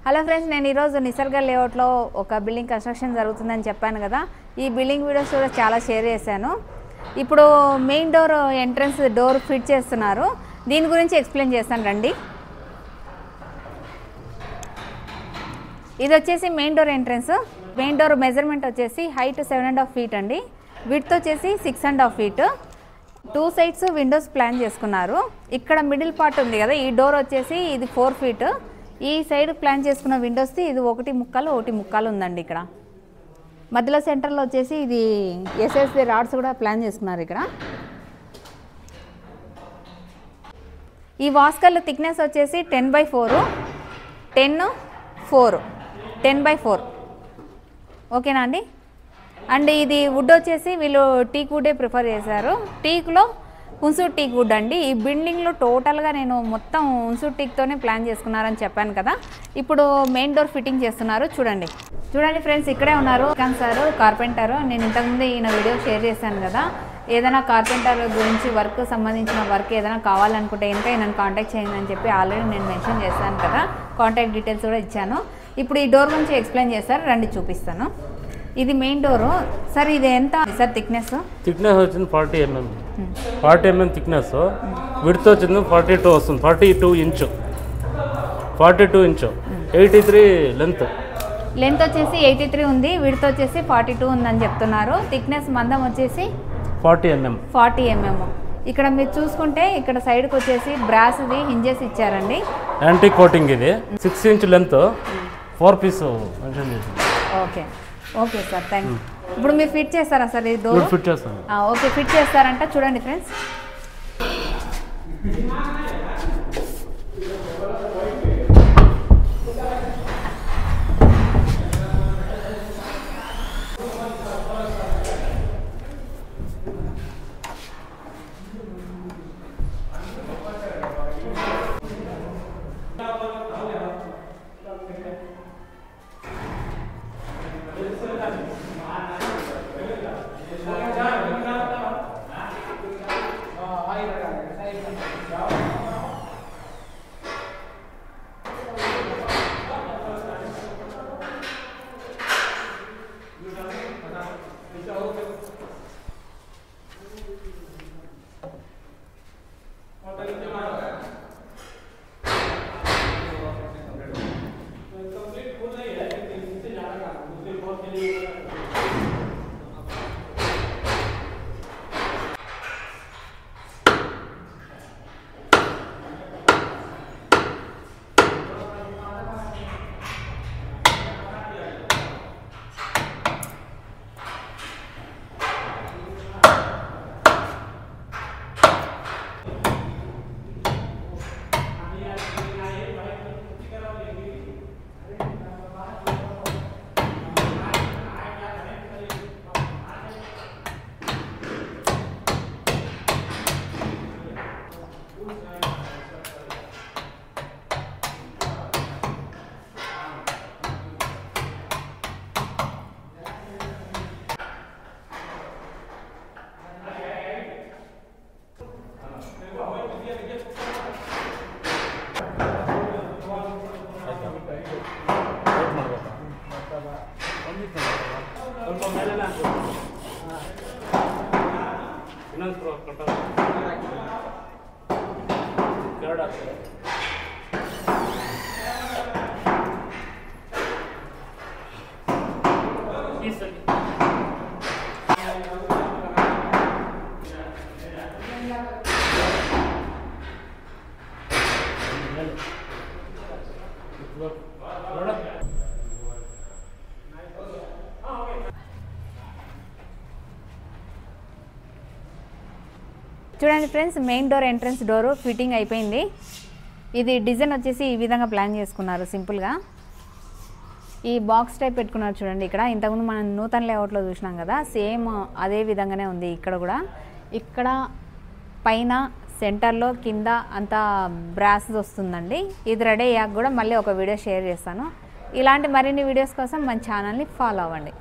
Hello friends, నేను ఈరోజు నిసర్గ లేఅవుట్లో ఒక బిల్డింగ్ కన్స్ట్రక్షన్ జరుగుతుందని చెప్పాను కదా. ఈ బిల్డింగ్ వీడియోస్ కూడా చాలా షేర్ చేశాను. ఇప్పుడు main door entrance door fit చేస్తున్నారు. దీని గురించి ఎక్స్ప్లెయిన్ చేస్తాను రండి. ఇది వచ్చేసి main door entrance. Main door measurement వచ్చేసి హైట్ 7.5 feet అండి, విడ్త్ వచ్చేసి 6.5 feet. 2 sides విండోస్ ప్లాన్ చేసుకున్నారు. ఇక్కడ మిడిల్ పార్ట్ ఉంది కదా, ఈ డోర్ వచ్చేసి ఇది 4 feet. ఈ సైడ్ ప్లాన్ చేసుకున్న విండోస్ది ఇది 1 ముక్కాలు ఉందండి. ఇక్కడ మధ్యలో సెంటర్లో వచ్చేసి ఇది ఎస్ఎస్బి రాడ్స్ కూడా ప్లాన్ చేసుకున్నారు. ఇక్కడ ఈ వాస్కల్ థిక్నెస్ వచ్చేసి 10/4, 10/4 ఓకేనా అండి. అండ్ ఇది వుడ్ వచ్చేసి వీళ్ళు టీక్ వుడ్డే ప్రిఫర్ చేశారు. టీక్లో హున్సూర్ టీక్ వుడ్ అండి. ఈ బిల్డింగ్లో టోటల్గా నేను మొత్తం హున్సూర్ టీక్తోనే ప్లాన్ చేసుకున్నారని చెప్పాను కదా. ఇప్పుడు మెయిన్ డోర్ ఫిట్టింగ్ చేస్తున్నారు. చూడండి ఫ్రెండ్స్, ఇక్కడే ఉన్నారు ఖాన్ సార్, కార్పెంటర్. నేను ఇంతకుముందు ఈయన వీడియో షేర్ చేశాను కదా. ఏదైనా కార్పెంటర్ గురించి వర్క్ సంబంధించిన వర్క్ ఏదైనా కావాలనుకుంటే ఇంకా నన్ను కాంటాక్ట్ చేయండి అని చెప్పి ఆల్రెడీ నేను మెన్షన్ చేశాను కదా. కాంటాక్ట్ డీటెయిల్స్ కూడా ఇచ్చాను. ఇప్పుడు ఈ డోర్ గురించి ఎక్స్ప్లెయిన్ చేస్తారు, రండి చూపిస్తాను. ఇది మెయిన్ డోరు సార్. ఇది ఎంత సార్ థిక్నెస్ వచ్చింది 40 mm. 40 mm thickness. విడ్త్ వచ్చింది 42 వస్తుంది. 42 ఇంచ్ 83 లెంత్ వచ్చేసి 83 ఉంది. విడ్త్ వచ్చేసి 42 ఉందని చెప్తున్నారు. థిక్నెస్ మందం వచ్చేసి 40 mm. ఇక్కడ మీరు చూసుకుంటే ఇక్కడ సైడ్కి వచ్చేసి బ్రాస్ది హింజెస్ ఇచ్చారండి. Anti coating. ఇది 6 inch లెంత్, 4 piece మెన్షన్ చేసింది. Okay sir, thank you. ఇప్పుడు మీరు ఫిట్ చేస్తారా సార్ ఈ డోర్? ఫిట్ చేస్తాను. ఓకే, ఫిట్ చేస్తారంట. చూడండి ఫ్రెండ్స్, చూడండి friends, main door entrance door fitting అయిపోయింది. ఇది డిజైన్ వచ్చేసి ఈ విధంగా ప్లాన్ చేసుకున్నారు సింపుల్గా. ఈ బాక్స్ టైప్ పెట్టుకున్నారు చూడండి. ఇక్కడ ఇంతకుముందు మనం నూతన లేఅవుట్లో చూసినాం కదా, సేమ్ అదే విధంగానే ఉంది ఇక్కడ కూడా. ఇక్కడ పైన సెంటర్లో కింద అంతా బ్రాస్ వస్తుందండి. ఇది రెడీ అయ్యాక కూడా మళ్ళీ ఒక వీడియో షేర్ చేస్తాను. ఇలాంటి మరిన్ని వీడియోస్ కోసం మన ఛానల్ని ఫాలో అవ్వండి.